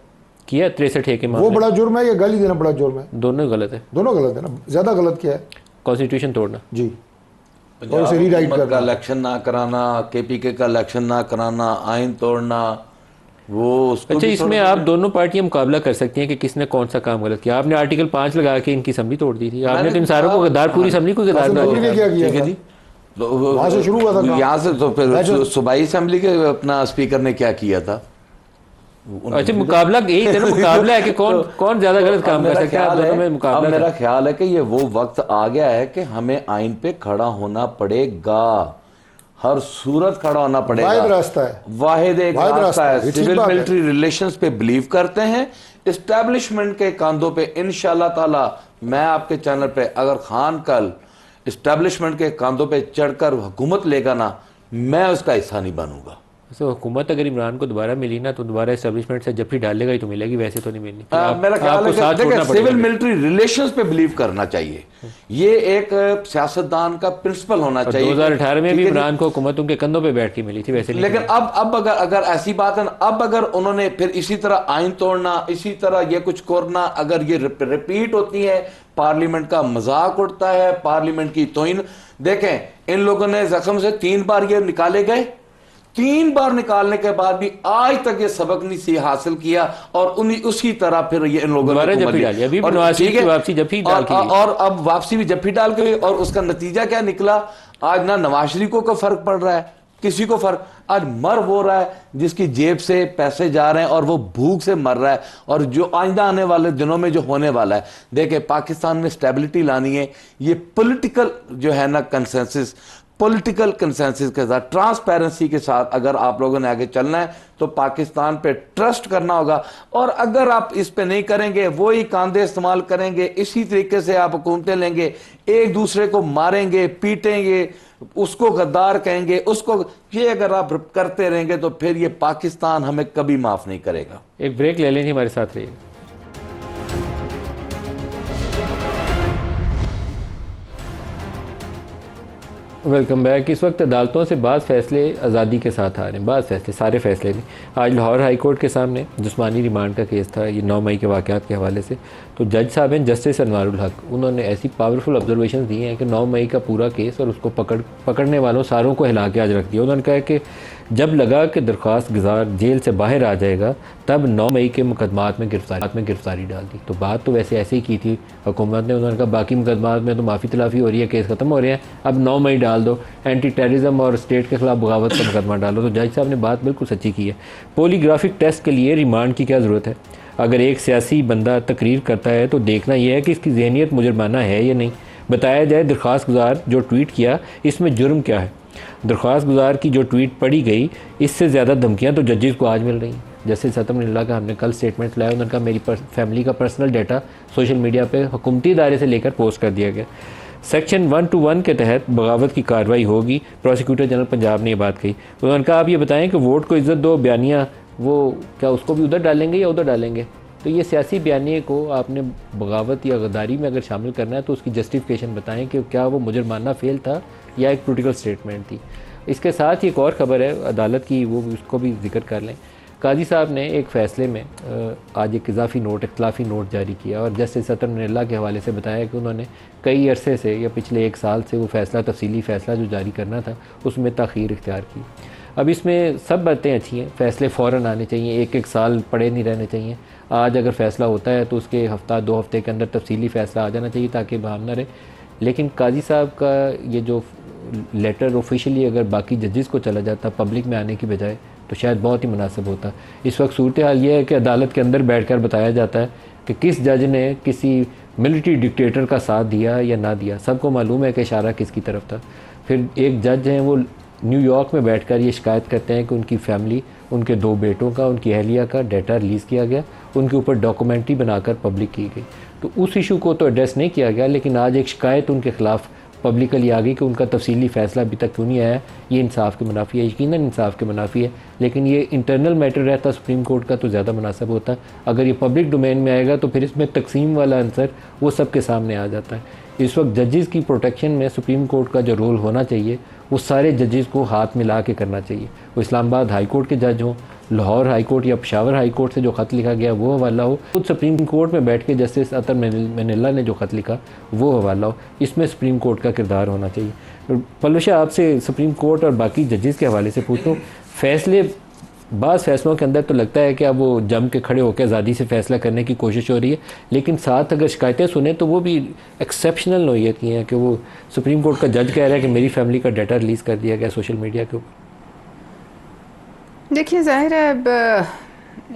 किया 63 के वो बड़ा जुर्म है या गाली देना बड़ा जुर्म है? दोनों गलत है। दोनों गलत है ना। ज़्यादा गलत क्या है? कॉन्स्टिट्यूशन तोड़ना जी, और उसे रीराइट करना, इलेक्शन ना कराना, KPK का इलेक्शन ना कराना, आइन तोड़ना, वो उसको अच्छा, इसमें आप दोनों पार्टियां मुकाबला कर सकती हैं कि किसने कौन सा काम गलत किया। आपने आर्टिकल 5 लगा के इनकी असम्बली तोड़ दी थी। आपने तो इन सारों को गद्दार, पूरी असम्बली को गद्दार क्या किया? वहाँ से शुरू हुआ था काम। यहाँ से तो फिर सूबाई असेंबली के अपना स्पीकर ने क्या किया था? अच्छा, मुकाबला यही था ना, मुकाबला है कि कौन ज्यादा गलत काम कर सकता है, दोनों में मुकाबला। मेरा ख्याल है कि ये वो वक्त आ गया है कि हमें आइन पे खड़ा होना पड़ेगा, हर सूरत खड़ा होना पड़ेगा। वाहिद रास्ता है, वाहिद एक रास्ता है। सिविल मिलिट्री रिलेशंस पे बिलीव करते हैं, इस्टेब्लिशमेंट के कंधों पे इंशाल्लाह ताला। मैं आपके चैनल पे अगर खान कल इस्टेब्लिशमेंट के कंधों पे चढ़कर हुकूमत लेगा ना, मैं उसका हिस्सा नहीं बनूंगा। तो हुकूमत अगर इमरान को दोबारा मिली ना तो दोबारा एस्टेब्लिशमेंट से जब भी डालेगा ही तो मिलेगी, वैसे तो नहीं मिलनी। मेरा ख्याल है कि देखिए सिविल मिलिट्री रिलेशंस पे बिलीव करना चाहिए, ये एक सियासतदान का प्रिंसिपल होना चाहिए। 2018 में भी इमरान को हुकूमत उनके कंधों पे बैठ के मिली थी, वैसे लेकिन अब अगर ऐसी बात है ना, अब अगर उन्होंने फिर इसी तरह आइन तोड़ना, इसी तरह ये कुछ करना, अगर ये रिपीट होती है, पार्लियामेंट का मजाक उड़ता है, पार्लियामेंट की तोहिन। देखें इन लोगों ने जख्म से 3 बार ये निकाले गए, 3 बार निकालने के बाद भी आज तक ये सबक नहीं सी हासिल किया, और उन्हीं उसी तरह फिर ये इन लोगों ने जफ्फी डाली। अभी भी वापसी जफ्फी डाल के और अब वापसी भी जफ्फी डाल के, और उसका नतीजा क्या निकला? आज ना नवाज शरीफ को फर्क पड़ रहा है, किसी को फर्क। आज मर वो रहा है जिसकी जेब से पैसे जा रहे हैं और वो भूख से मर रहा है। और जो आइंदा आने वाले दिनों में जो होने वाला है, देखे पाकिस्तान में स्टेबिलिटी लानी है, ये पॉलिटिकल जो है ना कंसेंसस, पॉलिटिकल कंसेंसस के साथ, ट्रांसपेरेंसी के साथ अगर आप लोगों ने आगे चलना है तो पाकिस्तान पे ट्रस्ट करना होगा। और अगर आप इस पे नहीं करेंगे, वही कांधे इस्तेमाल करेंगे, इसी तरीके से आप हुकूमतें लेंगे, एक दूसरे को मारेंगे, पीटेंगे, उसको गद्दार कहेंगे, उसको, ये अगर आप करते रहेंगे तो फिर ये पाकिस्तान हमें कभी माफ नहीं करेगा। एक ब्रेक ले लेंगे, हमारे साथ रहिए। Welcome back. इस वक्त अदालतों से बाज़ फैसले आज़ादी के साथ आ रहे हैं, बाज़ फैसले, सारे फैसले नहीं। आज लाहौर हाई कोर्ट के सामने जिस्मानी रिमांड का केस था, ये 9 मई के वाक़यात के हवाले से। तो जज साहब हैं जस्टिस अनवारुल हक, उन्होंने ऐसी पावरफुल ऑब्जर्वेशन दी हैं कि 9 मई का पूरा केस और उसको पकड़ने वालों सारों को हिला के आज रख दिया। उन्होंने कहा कि जब लगा कि दरख्वास्त गुजार जेल से बाहर आ जाएगा, तब 9 मई के मुकदमात में गिरफ्तारी डाल दी। तो बात तो वैसे ऐसे ही की थी हुकूमत ने। उन्होंने कहा बाकी मुकदमात में तो माफ़ी तलाफ़ी हो रही है, केस ख़त्म हो रहे हैं, अब 9 मई डाल दो, एंटी टेररिज्म और स्टेट के खिलाफ बगावत का मुकदमा डालो। तो जज साहब ने बात बिल्कुल सच्ची की है। पॉलीग्राफिक टेस्ट के लिए रिमांड की क्या ज़रूरत है? अगर एक सियासी बंदा तकरीर करता है तो देखना यह है कि इसकी ज़हनियत मुजरमाना है या नहीं। बताया जाए दरख्वास्त गुजार जो ट्वीट किया, इसमें जुर्म क्या है। दरख्वास्त गुजार की जो ट्वीट पढ़ी गई, इससे ज़्यादा धमकियाँ तो जजेस को आज मिल रही हैं। जैसे सतम निल्ला का हमने कल स्टेटमेंट लाया, उन्होंने कहा मेरी फैमिली का पर्सनल डाटा सोशल मीडिया पे हुकूमती इदारे से लेकर पोस्ट कर दिया गया। सेक्शन 121 के तहत बगावत की कार्रवाई होगी। प्रोसिक्यूटर जनरल पंजाब ने ये बात कही। उन्होंने कहा आप ये बताएं कि वोट को इज़्ज़त दो बयानिया, वो क्या उसको भी उधर डालेंगे या उधर डालेंगे? तो ये सियासी बयानिए को आपने बगावत या गद्दारी में अगर शामिल करना है तो उसकी जस्टिफिकेशन बताएं कि क्या वो मुजरमाना फेल था या एक पोलिटिकल स्टेटमेंट थी। इसके साथ ही एक और ख़बर है अदालत की, वो उसको भी जिक्र कर लें। काजी साहब ने एक फ़ैसले में आज एक इख्तलाफी नोट जारी किया और जस्टिस सतम निल्ला के हवाले से बताया कि उन्होंने कई अरसे से या पिछले 1 साल से वो फ़ैसला, तफसीली फ़ैसला जो जारी करना था, उसमें ताख़ीर इख्तियार की। अब इसमें सब बातें अच्छी हैं, फ़ैसले फ़ौरन आने चाहिए, 1-1 साल पड़े नहीं रहने चाहिए। आज अगर फ़ैसला होता है तो उसके हफ़्ता 2 हफ़्ते के अंदर तफसीली फ़ैसला आ जाना चाहिए ताकि बहाम न रहे। लेकिन काजी साहब का ये जो लेटर ऑफिशियली अगर बाकी जजेस को चला जाता पब्लिक में आने की बजाय, तो शायद बहुत ही मुनासिब होता। इस वक्त सूरत हाल ये है कि अदालत के अंदर बैठकर बताया जाता है कि किस जज ने किसी मिलिट्री डिक्टेटर का साथ दिया या ना दिया। सबको मालूम है कि इशारा किसकी तरफ था। फिर एक जज हैं वो न्यूयॉर्क में बैठकर ये शिकायत करते हैं कि उनकी फैमिली, उनके 2 बेटों का, उनकी अहलिया का डाटा रिलीज़ किया गया, उनके ऊपर डॉक्यूमेंट्री बनाकर पब्लिक की गई। तो उस इशू को तो एड्रेस नहीं किया गया, लेकिन आज एक शिकायत उनके ख़िलाफ़ पब्लिकली आ गई कि उनका तफसीली फ़ैसला अभी तक क्यों नहीं आया। ये इंसाफ के मुनाफी है, यकीनन इंसाफ के मुनाफी है, लेकिन ये इंटरनल मैटर रहता सुप्रीम कोर्ट का तो ज़्यादा मुनासिब होता। अगर ये पब्लिक डोमेन में आएगा तो फिर इसमें तकसीम वाला आंसर वो सब के सामने आ जाता है। इस वक्त जजेस की प्रोटेक्शन में सुप्रीम कोर्ट का जो रोल होना चाहिए वो सारे जजेस को हाथ मिला के करना चाहिए। वो इस्लामाबाद हाई कोर्ट के जज हों, लाहौर हाई कोर्ट या पेशावर हाई कोर्ट से जो ख़त लिखा गया वो हवाला हो, खुद सुप्रीम कोर्ट में बैठ के जस्टिस अतर मनिल्ला ने जो ख़त लिखा वो हवाला हो। इसमें सुप्रीम कोर्ट का किरदार होना चाहिए। पल्लू शाह, आपसे सुप्रीम कोर्ट और बाकी जजेस के हवाले से पूछूँ, फ़ैसले बाज़ फैसलों के अंदर तो लगता है कि अब वो जम के खड़े होकर आज़ादी से फ़ैसला करने की कोशिश हो रही है, लेकिन साथ अगर शिकायतें सुने तो वो भी एक्सेप्शनल नौइयत की हैं कि वो सुप्रीम कोर्ट का जज कह रहा है कि मेरी फैमिली का डाटा रिलीज़ कर दिया गया सोशल मीडिया के ऊपर। देखिए ज़ाहिर है अब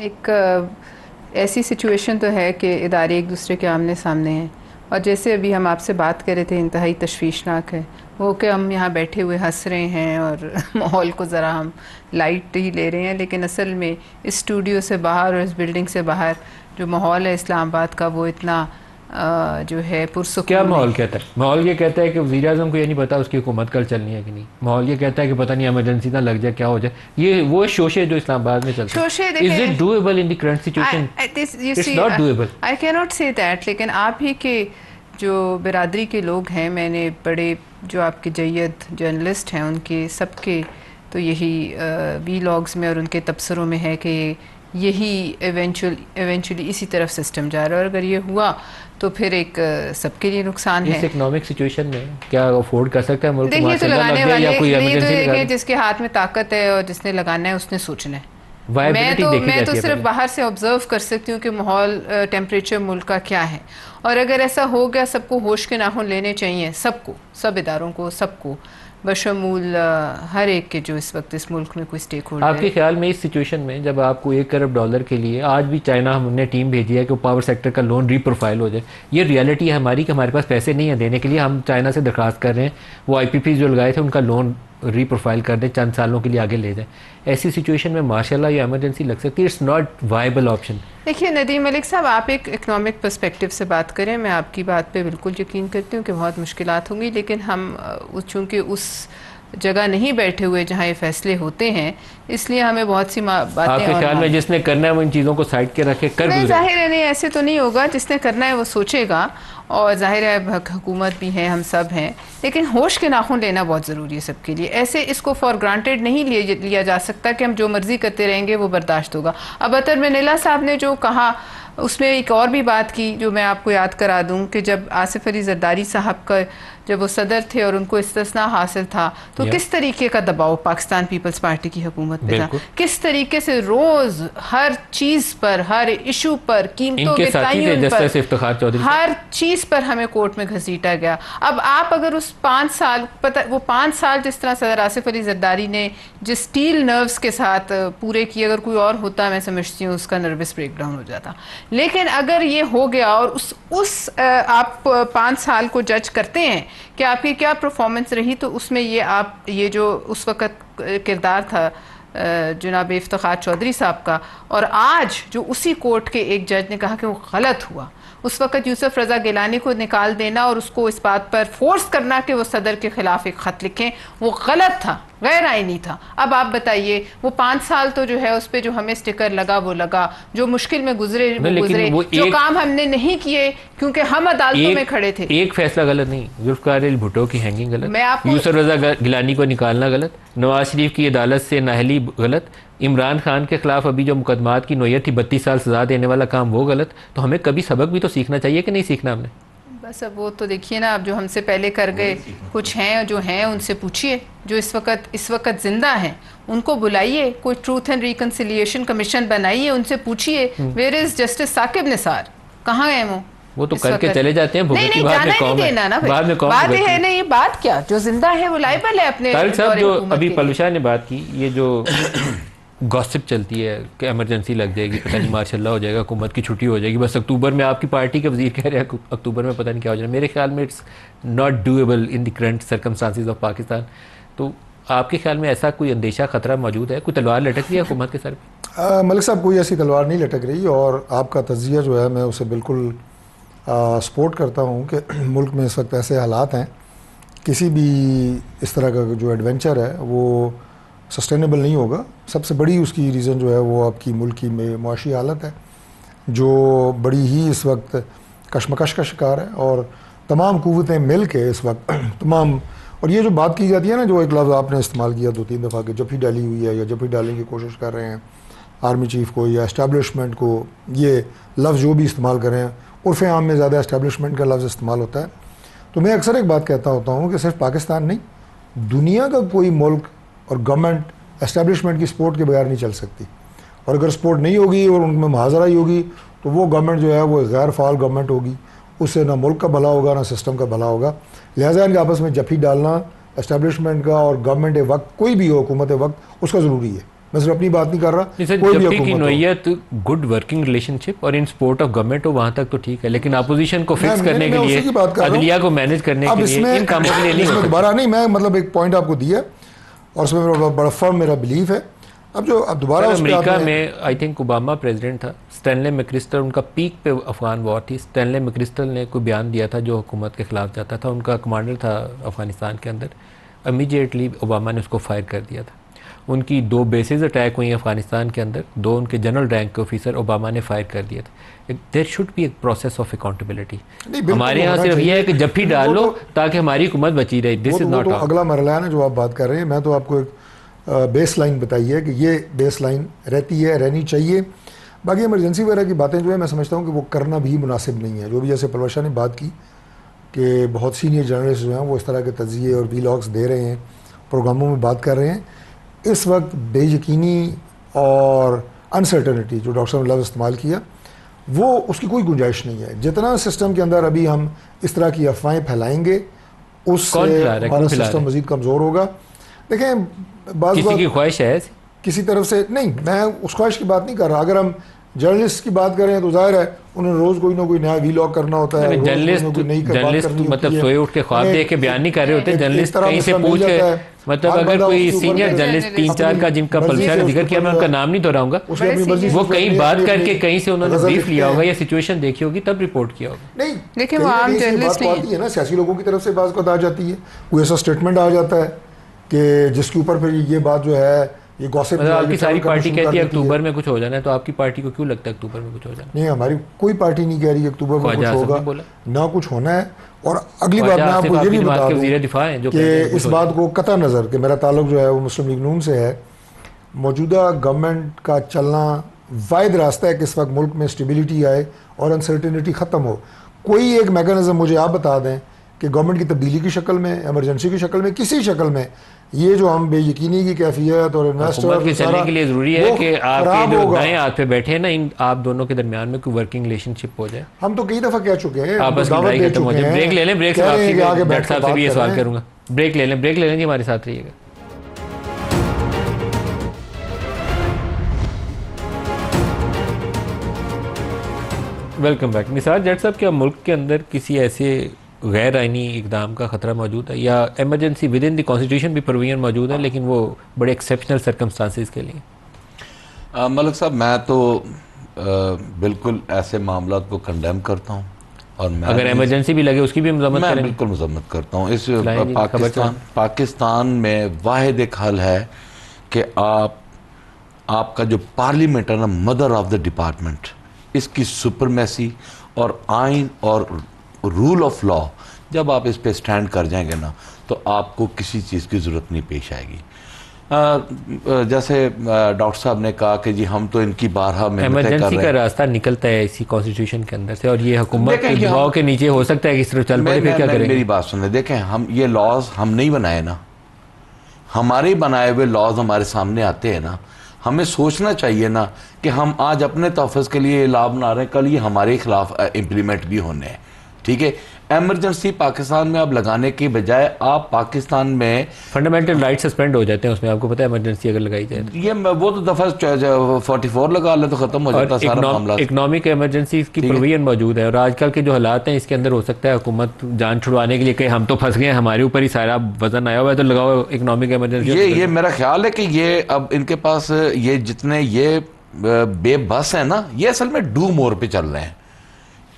एक ऐसी सिचुएशन तो है कि इदारे एक दूसरे के आमने सामने हैं, और जैसे अभी हम आपसे बात कर रहे थे इंतहाई तशवीशनाक है वो कि हम यहाँ बैठे हुए हंस रहे हैं और माहौल को ज़रा हम लाइट ही ले रहे हैं, लेकिन असल में इस स्टूडियो से बाहर और इस बिल्डिंग से बाहर जो माहौल है इस्लामाबाद का वो इतना जो है पुरसुकून क्या है। माहौल कहता है? माहौल ये कहता है कि वज़ीर आज़म को ये नहीं पता उसकी हुकूमत कल चलनी है कि नहीं। माहौल ये कहता है कि पता नहीं इमरजेंसी ना लग जाए, क्या हो जाए। ये वो शोशे जो इस्लामाबाद में चलते शोशे हैं। Is it doable in the current situation? It's not doable. I can not say that, लेकिन आप ही के जो बिरादरी के लोग हैं, मैंने बड़े जो आपके जय्यद जर्नलिस्ट हैं उनके सबके तो यही वीलॉग्स में और उनके तबसरों में है कि यही इवेंचुअली इसी तरफ सिस्टम जा रहा है, और अगर ये हुआ तो फिर एक सबके लिए नुकसान है। इस इकोनॉमिक सिचुएशन में क्या अफोर्ड कर सकता है मुल्क? देखिए तो लगाने वाले या कोई नहीं, तो इमरजेंसी देखिए जिसके हाथ में ताकत है और जिसने लगाना है उसने सोचना है। मैं मैं तो सिर्फ बाहर से ऑब्जर्व कर सकती हूँ कि माहौल टेम्परेचर मुल्क का क्या है, और अगर ऐसा हो गया सबको होश के नाखून लेने चाहिए, सबको, सब इदारों को, सबको बशमूल हर एक के जो इस वक्त इस मुल्क में कोई स्टेक होल्डर है। आपके ख्याल में इस सिचुएशन में जब आपको $1 करोड़ के लिए आज भी चाइना हमने टीम भेजी है कि वो पावर सेक्टर का लोन रीप्रोफाइल हो जाए, ये रियलिटी है हमारी कि हमारे पास पैसे नहीं है देने के लिए, हम चाइना से दरख्वास्त कर रहे हैं वो IPP जो लगाए थे उनका लोन रीप्रोफाइल कर दें, चंद सालों के लिए आगे ले जाएं। ऐसी सिचुएशन में माशाल्लाह ये इमरजेंसी लग सकती है। It's not viable option. देखिए नदीम मलिक साहब, आप एक इकोनॉमिक पर्सपेक्टिव से बात करें, मैं आपकी बात पे बिल्कुल यकीन करती हूँ कि बहुत मुश्किलात होंगी, लेकिन हम चूँकि उस जगह नहीं बैठे हुए जहाँ ये फैसले होते हैं, इसलिए हमें बहुत सी बातें। आपके ख्याल में जिसने करना है वो इन चीज़ों को साइड के रखे कर गुजरे? जाहिर है नहीं, ऐसे तो नहीं होगा। जिसने करना है वो सोचेगा, और जाहिर है हुकूमत भी है, हम सब हैं, लेकिन होश के नाखून लेना बहुत ज़रूरी है सबके लिए। ऐसे इसको फॉर ग्रांटेड नहीं लिया जा सकता कि हम जो मर्ज़ी करते रहेंगे वो बर्दाश्त होगा। अब अतर में नीला साहब ने जो कहा उसमें एक और भी बात की जो मैं आपको याद करा दूं कि जब आसिफ अली जरदारी साहब का जब वो सदर थे और उनको इस्तिस्ना हासिल था तो किस तरीके का दबाव पाकिस्तान पीपल्स पार्टी की हुकूमत पे था, किस तरीके से रोज हर चीज़ पर, हर इशू पर, कीमतों के तयन पर, हर चीज़ पर हमें कोर्ट में घसीटा गया। अब आप अगर उस 5 साल वो 5 साल जिस तरह सदर आसिफ अली जरदारी ने जिस स्टील नर्व्स के साथ पूरे किए, अगर कोई और होता मैं समझती हूँ उसका नर्वस ब्रेकडाउन हो जाता। लेकिन अगर ये हो गया और उस आप 5 साल को जज करते हैं कि आपकी क्या परफॉर्मेंस रही, तो उसमें ये जो उस वक़्त किरदार था जनाब इफ्तिखार चौधरी साहब का, और आज जो उसी कोर्ट के एक जज ने कहा कि वो गलत हुआ, उस वक़्त यूसुफ रज़ा गिलानी को निकाल देना और उसको इस बात पर फोर्स करना कि वो सदर के खिलाफ एक ख़त लिखें, वो गलत था, गैर आईनी था। अब आप बताइए वो 5 साल तो जो है उस पर जो हमें स्टिकर लगा वो लगा, जो मुश्किल में गुजरे वो गुजरे, जो काम हमने नहीं किए क्योंकि हम अदालतों में खड़े थे। एक फैसला गलत नहीं, जुल्फ़िकार भुट्टो की हैंगिंग गलत, यूसुफ रज़ा गिलानी को निकालना गलत, नवाज शरीफ की अदालत से नाअहली गलत, इमरान खान के खिलाफ अभी जो मुकदमात की नोयत थी 32 साल सजा देने वाला काम वो गलत। तो हमें कभी सबक भी तो सीखना चाहिए कि नहीं सीखना हमने? बस अब वो तो देखिए ना, अब जो हमसे पहले कर गए कुछ हैं जो हैं उनसे पूछिए, जो इस वक्त जिंदा हैं उनको बुलाइए, कोई ट्रूथ एंड रिकन्सिलिएशन कमीशन बनाइए, उनसे पूछिए where is justice Saqib Nisar, कहाँ गए वो तो करके चले जाते हैं, नहीं जाना नहीं देना ना भाई, बात है नहीं, ये बात क्या, जो जिंदा है वो लाइबल है अपने। तारिक साहब जो अभी पलूशा ने बात की, ये जो गॉसिप चलती है कि इमरजेंसी लग जाएगी, पता नहीं माशाल्लाह हो जाएगा, हुकूमत की छुट्टी हो जाएगी बस अक्टूबर में, आपकी पार्टी के वजीर कह रहे हैं अक्टूबर में पता नहीं क्या हो जाएगा। मेरे ख्याल में it's not doable in the current circumstances of Pakistan. तो आपके ख्याल में ऐसा कोई अंदेशा खतरा मौजूद है, कोई तलवार लटक रही है हुकूमत के सर पर? मलिक साहब, कोई ऐसी तलवार नहीं लटक रही, और आपका तज्जिया जो है मैं उसे बिल्कुल सपोर्ट करता हूँ कि मुल्क में इस वक्त ऐसे हालात हैं, किसी भी इस तरह का जो एडवेंचर है वो सस्टेनेबल नहीं होगा। सबसे बड़ी उसकी रीज़न जो है वो आपकी मुल्क की मुआशी हालत है जो बड़ी ही इस वक्त कशमकश का शिकार है, और तमाम कुव्वतें मिल के इस वक्त तमाम, और ये जो बात की जाती है ना, जो एक लफ्ज़ आपने इस्तेमाल किया 2-3 दफ़ा कि जब ही डाली हुई है या जब ही डालने की कोशिश कर रहे हैं आर्मी चीफ़ को या इस्टेब्लिशमेंट को, ये लफ्ज़ जो भी इस्तेमाल करें, उर्फ़ आम में ज़्यादा इस्टेब्लिशमेंट का लफ्ज़ इस्तेमाल होता है। तो मैं अक्सर एक बात कहता होता हूँ कि सिर्फ पाकिस्तान नहीं, दुनिया का कोई मुल्क और गवर्नमेंट एस्टेब्लिशमेंट की सपोर्ट के बगैर नहीं चल सकती। और अगर सपोर्ट नहीं होगी और उनमें मुहाजरा ही होगी तो वो गवर्नमेंट जो है वो गैर फ़ाल गवर्नमेंट होगी, उससे ना मुल्क का भला होगा ना सिस्टम का भला होगा। लिहाजा इनके आपस में जफी डालना एस्टेब्लिशमेंट का और गवर्नमेंट वक्त कोई भी हो, हुकूमत वक्त, उसका ज़रूरी है। मैं सिर्फ अपनी बात नहीं कर रहा, कोई भी जबकि की हुकूमत हो। नोयत गुड वर्किंग रिलेशनशिप और इन सपोर्ट ऑफ गवर्नमेंट हो वहां तक तो ठीक है, लेकिन अपोजिशन को फिक्स करने के लिए, अदलिया को मैनेज करने के लिए, इन कामों के लिए नहीं हो सकता। दोबारा नहीं, मैं मतलब एक पॉइंट आपको दिया और उसमें मेरा बड़ा फर्म मेरा बिलीफ है। अब दोबारा अमेरिका में आई थिंक ओबामा प्रेसिडेंट था, स्टैनले मैक्रिस्टल उनका पीक पे अफगान वॉर थी, स्टैनले मैक्रिस्टल ने कोई बयान दिया था जो हुकूमत के खिलाफ जाता था, उनका कमांडर था अफगानिस्तान के अंदर, इमीडिएटली ओबामा ने उसको फायर कर दिया था। उनकी 2 बेसेस अटैक हुई अफगानिस्तान के अंदर, 2 उनके जनरल रैंक के ऑफिसर ओबामा ने फायर कर दिया था। देयर शुड बी एक प्रोसेस ऑफ अकाउंटेबिलिटी। हमारे यहाँ सिर्फ ये है कि जब भी डालो ताकि हमारी हुकूमत बची रहे। दिस इज नॉट अगला मरला है ना जो आप बात कर रहे हैं। मैं तो आपको एक बेस लाइन बताई है कि ये बेस लाइन रहती है, रहनी चाहिए। बाकी इमरजेंसी वगैरह की बातें जो है मैं समझता हूँ कि वो करना भी मुनासिब नहीं है। जो भी जैसे पलवशा ने बात की कि बहुत सीनियर जर्नलिस्ट जो हैं वो इस तरह के तज़िये और वीलॉग्स दे रहे हैं, प्रोग्रामों में बात कर रहे हैं। इस वक्त बेयकीनी और अनसर्टनिटी जो डॉक्टर साहब ने लफ्ज़ इस्तेमाल किया वो उसकी कोई गुंजाइश नहीं है। जितना सिस्टम के अंदर अभी हम इस तरह की अफवाहें फैलाएंगे उससे हमारा सिस्टम मज़ीद कमज़ोर होगा। देखें, किसी की ख्वाहिश है किसी तरफ से नहीं, मैं उस ख्वाहिश की बात नहीं कर रहा। अगर हम जर्नलिस्ट की बात करें तो जाहिर है उन्हें रोज कोई ना कोई नया वीलॉग करना होता है। जर्नलिस्ट मतलब सोए उठ के ख्वाब देख के बयान नहीं कर रहे होते। जर्नलिस्ट कहीं से पूछ के, मतलब अगर कोई सीनियर जर्नलिस्ट 3-4 का जिनका पलवशा ने जिक्र किया, मैं उनका नाम नहीं दोहराऊंगा, वो कहीं बात करके कहीं से उन्होंने ब्रीफ लिया होगा या सिचुएशन देखी होगी तब रिपोर्ट किया होगा। नहीं, देखिए वो आम जर्नलिस्ट नहीं है ना, सियासी लोगों की तरफ से बात आ जाती है, कोई ऐसा स्टेटमेंट आ जाता है कि जिसके ऊपर फिर ये बात जो है ये गॉसिप। मतलब आपकी सारी पार्टी कहती है अक्टूबर में कुछ हो जाना है, तो आपकी पार्टी को क्यों लगता है अक्टूबर में कुछ हो जाना? नहीं, हमारी कोई पार्टी नहीं कह रही अक्टूबर में कुछ होगा, ना कुछ होना है। और अगली बात मैं आपको ये भी बता दूं कि इस बात को कतई नज़र कि मेरा ताल्लुक जो है वो मुस्लिम लीग नून से है, मौजूदा गवर्नमेंट का चलना वाहिद रास्ता है कि इस वक्त मुल्क में स्टेबिलिटी आए और अनसर्टिनिटी ख़त्म हो। कोई एक मैकेनिज़्म मुझे आप बता दें कि गवर्नमेंट की तब्दीली की शक्ल में, एमरजेंसी की शक्ल में, किसी शक्ल में ये जो हम बेयकीनी की कैफियत और इन्वेस्टर के चलने के लिए ज़रूरी है कि आपके जो दाएं हाथ पे बैठे हैं ना, इन आप दोनों के दरमियान में कोई वर्किंग रिलेशनशिप हो जाए। हम तो कई दफ़ा कह चुके हैं, आपस की लड़ाई खत्म हो जाए। ब्रेक ले लें, ब्रेक से डॉक्टर साहब से भी ये सवाल करूँगा। ब्रेक ले लें जी, हमारे साथ रहिएगा। Welcome back. निसार जट साहब, क्या मुल्क के अंदर किसी ऐसे गैर आइनी इकदाम का ख़तरा मौजूद है या emergency with in the constitution भी प्रोविजन मौजूद है लेकिन वो बड़े एक्सेप्शनल सर्कमस्टांसिस के लिए? मलिक साहब, मैं तो बिल्कुल ऐसे मामलों को कंडेम करता हूँ और मैं अगर एमरजेंसी भी लगे उसकी भी मजम्मत करें। बिल्कुल मजम्मत करता हूँ। इस पाकिस्तान में वाहिद एक हल है कि आपका जो पार्लियामेंट है ना, मदर ऑफ द डिपार्टमेंट, इसकी सुपरमेसी और आइन और रूल ऑफ लॉ, जब आप इस पे स्टैंड कर जाएंगे ना तो आपको किसी चीज़ की ज़रूरत नहीं पेश आएगी। जैसे डॉक्टर साहब ने कहा कि जी हम तो इनकी बारहा में इमरजेंसी का रास्ता निकलता है इसी कॉन्स्टिट्यूशन के अंदर से और ये हुकूमत के दबाव के नीचे हो सकता है कि इस तरह चल पड़े, फिर क्या करेंगे? मेरी बात सुने, देखें, हम ये लॉज हम नहीं बनाए ना, हमारे बनाए हुए लॉज हमारे सामने आते हैं ना। हमें सोचना चाहिए ना कि हम आज अपने तहफ़्फ़ुज़ के लिए लॉ बना रहे हैं, कल ये हमारे खिलाफ इम्प्लीमेंट भी होने हैं। ठीक है, एमरजेंसी पाकिस्तान में अब लगाने की बजाय आप पाकिस्तान में फंडामेंटल राइट सस्पेंड हो जाते हैं उसमें, आपको पता है इमरजेंसी अगर लगाई जाए तो। ये वो तो दफा 44 लगा ले तो खत्म हो जाता सारा मामला। इकोनॉमिक एमरजेंसी की प्रोविजन मौजूद है और आजकल के जो हालात हैं इसके अंदर हो सकता है हुकूमत जान छुड़वाने के लिए कहीं हम तो फंस गए, हमारे ऊपर ही सारा वजन आया हुआ है तो लगाओ इकोनॉमिक एमरजेंसी। ये मेरा ख्याल है कि ये अब इनके पास ये जितने ये बेबस है ना, ये असल में डू मोर पे चल रहे हैं।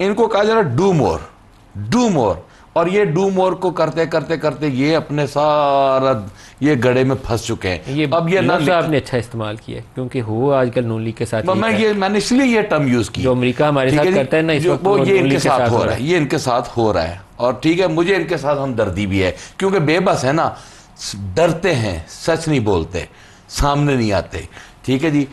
इनको कहा जा रहा है डू मोर और ये डू मोर को करते करते करते ये अपने सारा ये गड़े में फंस चुके हैं। ये अब ये ना आपने अच्छा इस्तेमाल किया क्योंकि हो आजकल नून लीग के साथ मैंने इसलिए ये टर्म यूज की, जो अमेरिका हमारे साथ करता है ना इस वक्त, वो ये इनके साथ हो रहा है, ये इनके साथ हो रहा है। और ठीक है, मुझे इनके साथ हमदर्दी भी है क्योंकि बेबस है ना, डरते हैं, सच नहीं बोलते, सामने नहीं आते। ठीक है जी,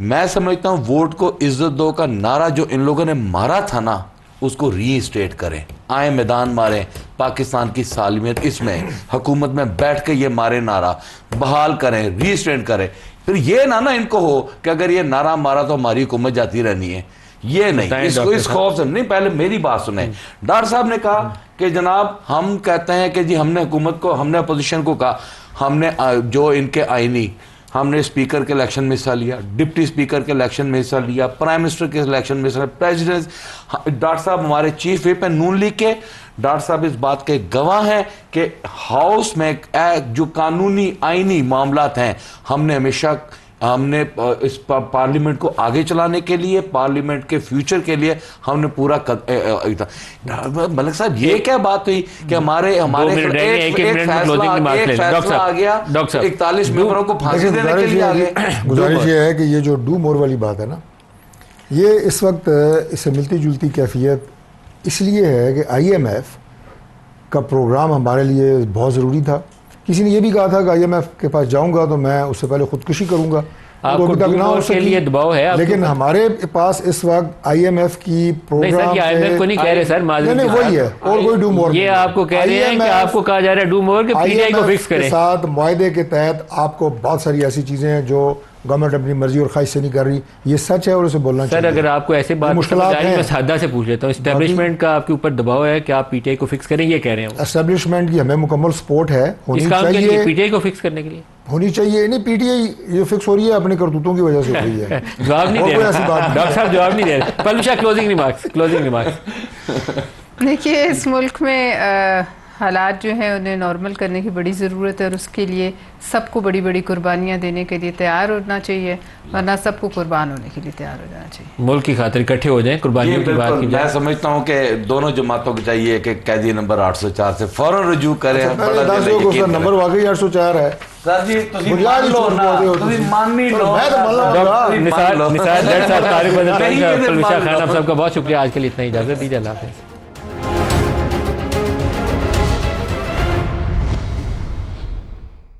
मैं समझता हूं वोट को इज्जत दो का नारा जो इन लोगों ने मारा था ना, उसको रीस्टेट करें, आए मैदान मारें, पाकिस्तान की सालमियत इसमें हुकूमत में बैठ के ये मारे नारा बहाल करें, रीस्टेट करें। फिर ये ना इनको हो कि अगर ये नारा मारा तो हमारी हुकूमत जाती रहनी है, ये नहीं, इसको इस खौफ से नहीं। पहले मेरी बात सुने, डॉक्टर साहब ने कहा कि जनाब हम कहते हैं कि जी हमने हुकूमत को, हमने अपोजिशन को कहा, हमने जो इनके आईनी, हमने स्पीकर के इलेक्शन में हिस्सा लिया, डिप्टी स्पीकर के इलेक्शन में हिस्सा लिया, प्राइम मिनिस्टर के इलेक्शन में हिस्सा, प्रेसिडेंट, डॉक्टर साहब हमारे चीफ व्हिप है नून लीग के, डॉक्टर साहब इस बात के गवाह हैं कि हाउस में जो कानूनी आईनी मामलात हैं, हमने हमेशा इस पार्लियामेंट को आगे चलाने के लिए, पार्लियामेंट के फ्यूचर के लिए हमने पूरा मलिक साहब ये क्या बात हुई कि हमारे एक फैसला आ गया 41 मेंबरों को फांसी देने के लिए आ गए। गुजारिश ये है कि ये जो डू मोर वाली बात है ना, ये इस वक्त इससे मिलती जुलती कैफियत इसलिए है कि IMF का प्रोग्राम हमारे लिए बहुत ज़रूरी था। किसी ने ये भी कहा था कि IMF के पास जाऊंगा तो मैं उससे पहले खुदकुशी करूंगा, आपको अभी तक ना हो के लिए दबाव है, लेकिन हमारे पास इस वक्त IMF की प्रोग्राम IMF को नहीं कह रहे सर, नहीं वही है और कोई डू मोर, ये आपको कह रहे हैं कि आपको कहा जा रहा है डू मोर के PTI को फिक्स करें। साथ मुआहदे के तहत आपको बहुत सारी ऐसी चीजें हैं जो गवर्नमेंट अपनी मर्जी और ख्वाहिश से नहीं कर रही, ये सच है और उसे बोलना चाहिए। सर अगर आपको ऐसे बात मुश्किलात है, मैं सादा से पूछ लेता हूँ, एस्टेब्लिशमेंट का आपके ऊपर दबाव है कि आप PTI को फिक्स करें, ये कह रहे हैं। एस्टेब्लिशमेंट की हमें मुकम्मल सपोर्ट है, होनी चाहिए PTI को फिक्स करने के लिए होनी चाहिए। नहीं PTI ये फिक्स हो रही है अपने करतूतों की वजह से हो रही है। जवाब नहीं दे रहे डॉक्टर साहब, जवाब नहीं दे रहे। पलूषा क्लोजिंग रिमार्क्स। देखिए इस मुल्क में हालात जो हैं उन्हें नॉर्मल करने की बड़ी ज़रूरत है और उसके लिए सबको बड़ी बड़ी कुर्बानियाँ देने के लिए तैयार होना चाहिए, वरना सबको कुर्बान होने के लिए तैयार हो जाना चाहिए। मुल्क की खातिर इकट्ठे हो जाएं, कुर्बानियों की बात की जाए। मैं समझता हूँ कि दोनों जमातों को चाहिए कि कैदी नंबर 804 से फौरन रुजू करें। नंबर वाकई 804 है सर जी, मान लो ना, मान नहीं लो। निसार साहब, तारिक बदर साहब, पलूषा खान साहब का बहुत शुक्रिया, आज के लिए इतना ही, इजाज़त दीजिए, अल्लाह हाफ़िज़।